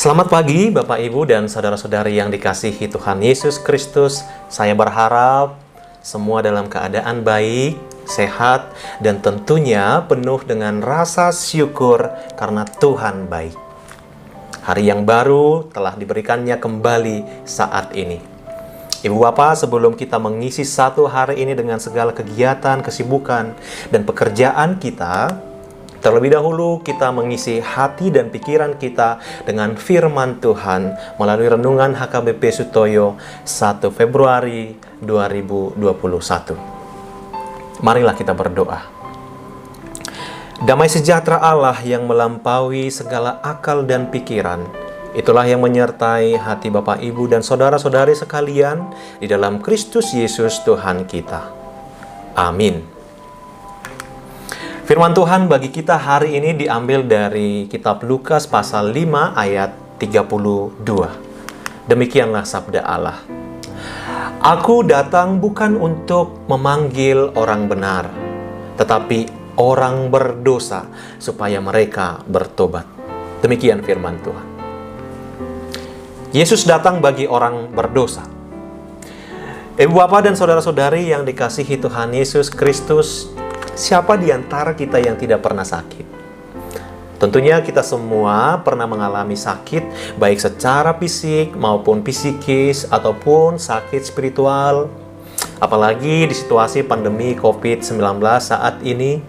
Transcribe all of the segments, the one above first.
Selamat pagi Bapak Ibu dan saudara-saudari yang dikasihi Tuhan Yesus Kristus. Saya berharap semua dalam keadaan baik, sehat, dan tentunya penuh dengan rasa syukur karena Tuhan baik. Hari yang baru telah diberikannya kembali saat ini. Ibu Bapak, sebelum kita mengisi satu hari ini dengan segala kegiatan, kesibukan, dan pekerjaan kita, terlebih dahulu kita mengisi hati dan pikiran kita dengan firman Tuhan melalui renungan HKBP Sutoyo 1 Februari 2021. Marilah kita berdoa. Damai sejahtera Allah yang melampaui segala akal dan pikiran, itulah yang menyertai hati Bapak, Ibu, dan saudara-saudari sekalian di dalam Kristus Yesus Tuhan kita. Amin. Firman Tuhan bagi kita hari ini diambil dari kitab Lukas pasal 5 ayat 32. Demikianlah sabda Allah. Aku datang bukan untuk memanggil orang benar, tetapi orang berdosa supaya mereka bertobat. Demikian firman Tuhan. Yesus datang bagi orang berdosa. Ibu Bapak dan saudara-saudari yang dikasihi Tuhan Yesus Kristus, siapa di antara kita yang tidak pernah sakit? Tentunya kita semua pernah mengalami sakit, baik secara fisik maupun psikis, ataupun sakit spiritual. Apalagi di situasi pandemi COVID-19 saat ini,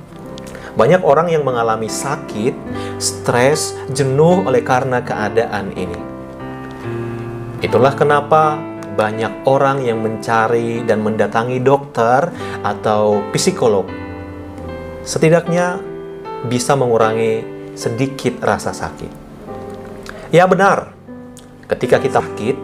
banyak orang yang mengalami sakit, stres, jenuh oleh karena keadaan ini. Itulah kenapa banyak orang yang mencari dan mendatangi dokter atau psikolog. Setidaknya bisa mengurangi sedikit rasa sakit. Ya benar, ketika kita sakit,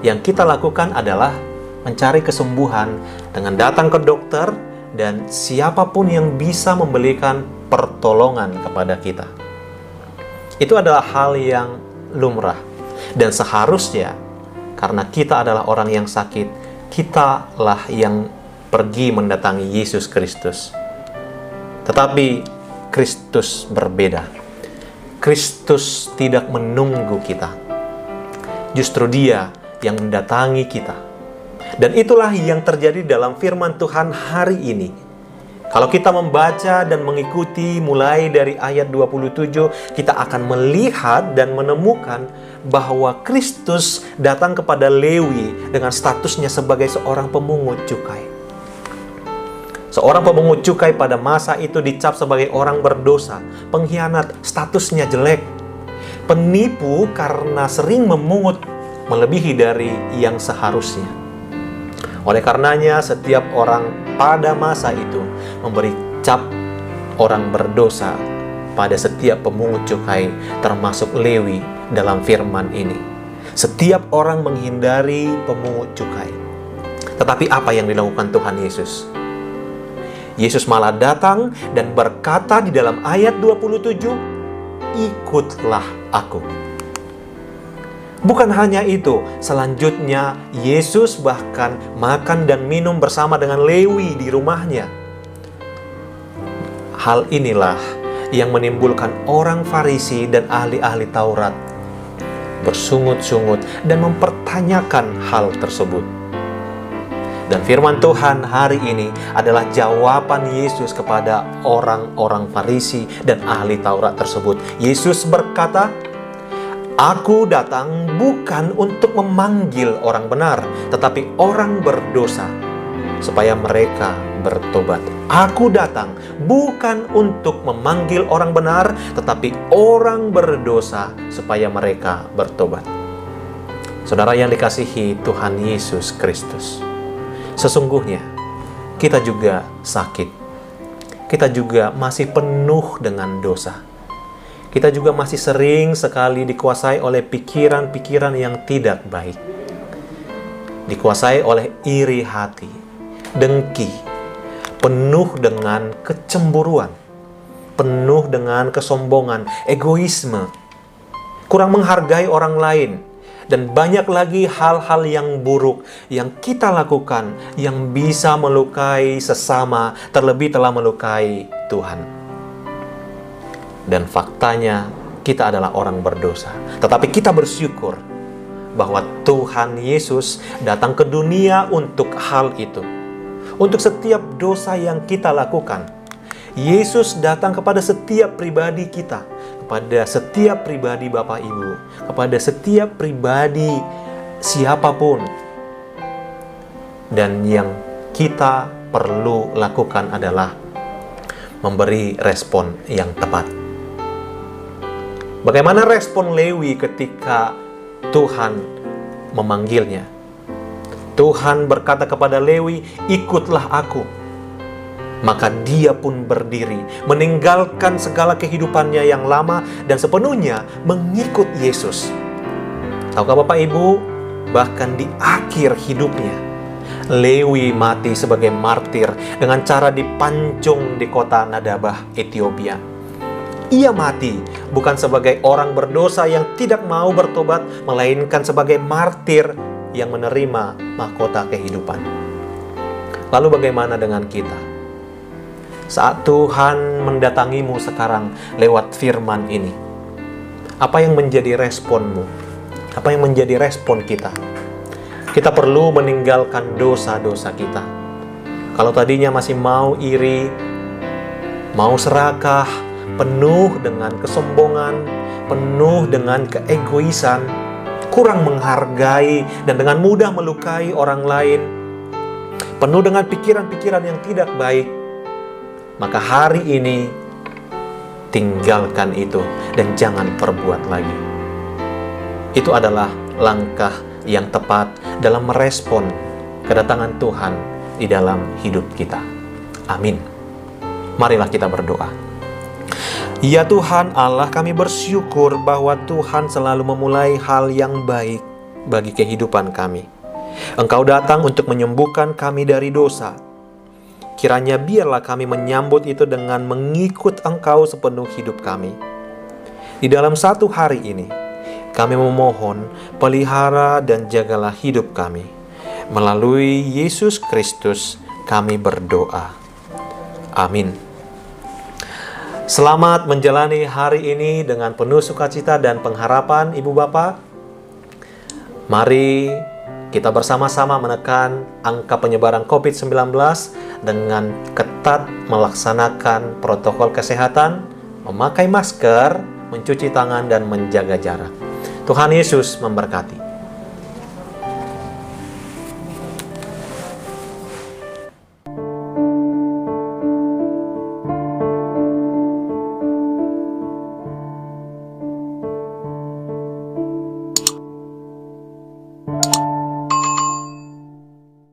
yang kita lakukan adalah mencari kesembuhan dengan datang ke dokter dan siapapun yang bisa memberikan pertolongan kepada kita. Itu adalah hal yang lumrah dan seharusnya karena kita adalah orang yang sakit, kitalah yang pergi mendatangi Yesus Kristus. Tetapi Kristus berbeda. Kristus tidak menunggu kita. Justru Dia yang mendatangi kita. Dan itulah yang terjadi dalam firman Tuhan hari ini. Kalau kita membaca dan mengikuti mulai dari ayat 27, kita akan melihat dan menemukan bahwa Kristus datang kepada Lewi dengan statusnya sebagai seorang pemungut cukai. Seorang pemungut cukai pada masa itu dicap sebagai orang berdosa, pengkhianat, statusnya jelek, penipu karena sering memungut melebihi dari yang seharusnya. Oleh karenanya, setiap orang pada masa itu memberi cap orang berdosa pada setiap pemungut cukai, termasuk Lewi dalam firman ini. Setiap orang menghindari pemungut cukai. Tetapi apa yang dilakukan Tuhan Yesus? Yesus malah datang dan berkata di dalam ayat 27, "Ikutlah aku." Bukan hanya itu, selanjutnya Yesus bahkan makan dan minum bersama dengan Lewi di rumahnya. Hal inilah yang menimbulkan orang Farisi dan ahli-ahli Taurat bersungut-sungut dan mempertanyakan hal tersebut. Dan firman Tuhan hari ini adalah jawaban Yesus kepada orang-orang Farisi dan ahli Taurat tersebut. Yesus berkata, "Aku datang bukan untuk memanggil orang benar, tetapi orang berdosa, supaya mereka bertobat." Aku datang bukan untuk memanggil orang benar, tetapi orang berdosa, supaya mereka bertobat. Saudara yang dikasihi Tuhan Yesus Kristus, sesungguhnya kita juga sakit. Kita juga masih penuh dengan dosa. Kita juga masih sering sekali dikuasai oleh pikiran-pikiran yang tidak baik. Dikuasai oleh iri hati, dengki, penuh dengan kecemburuan, penuh dengan kesombongan, egoisme, kurang menghargai orang lain, dan banyak lagi hal-hal yang buruk yang kita lakukan yang bisa melukai sesama, terlebih telah melukai Tuhan. Dan faktanya kita adalah orang berdosa. Tetapi kita bersyukur bahwa Tuhan Yesus datang ke dunia untuk hal itu. Untuk setiap dosa yang kita lakukan, Yesus datang kepada setiap pribadi kita, kepada setiap pribadi Bapak Ibu, kepada setiap pribadi siapapun. Dan yang kita perlu lakukan adalah memberi respon yang tepat. Bagaimana respon Lewi ketika Tuhan memanggilnya? Tuhan berkata kepada Lewi, "Ikutlah aku." Maka dia pun berdiri, meninggalkan segala kehidupannya yang lama dan sepenuhnya mengikut Yesus. Tahukah Bapak Ibu, bahkan di akhir hidupnya, Lewi mati sebagai martir dengan cara dipancung di kota Nadabah, Ethiopia. Ia mati bukan sebagai orang berdosa yang tidak mau bertobat, melainkan sebagai martir yang menerima mahkota kehidupan. Lalu bagaimana dengan kita? Saat Tuhan mendatangimu sekarang lewat firman ini, apa yang menjadi responmu? Apa yang menjadi respon kita? Kita perlu meninggalkan dosa-dosa kita. Kalau tadinya masih mau iri, mau serakah, penuh dengan kesombongan, penuh dengan keegoisan, kurang menghargai dan dengan mudah melukai orang lain, penuh dengan pikiran-pikiran yang tidak baik, maka hari ini tinggalkan itu dan jangan perbuat lagi. Itu adalah langkah yang tepat dalam merespon kedatangan Tuhan di dalam hidup kita. Amin. Marilah kita berdoa. Ya Tuhan Allah, kami bersyukur bahwa Tuhan selalu memulai hal yang baik bagi kehidupan kami. Engkau datang untuk menyembuhkan kami dari dosa. Kiranya biarlah kami menyambut itu dengan mengikut Engkau sepenuh hidup kami. Di dalam satu hari ini, kami memohon pelihara dan jagalah hidup kami. Melalui Yesus Kristus kami berdoa. Amin. Selamat menjalani hari ini dengan penuh sukacita dan pengharapan Ibu Bapak. Mari kita bersama-sama menekan angka penyebaran COVID-19 dengan ketat melaksanakan protokol kesehatan, memakai masker, mencuci tangan, dan menjaga jarak. Tuhan Yesus memberkati.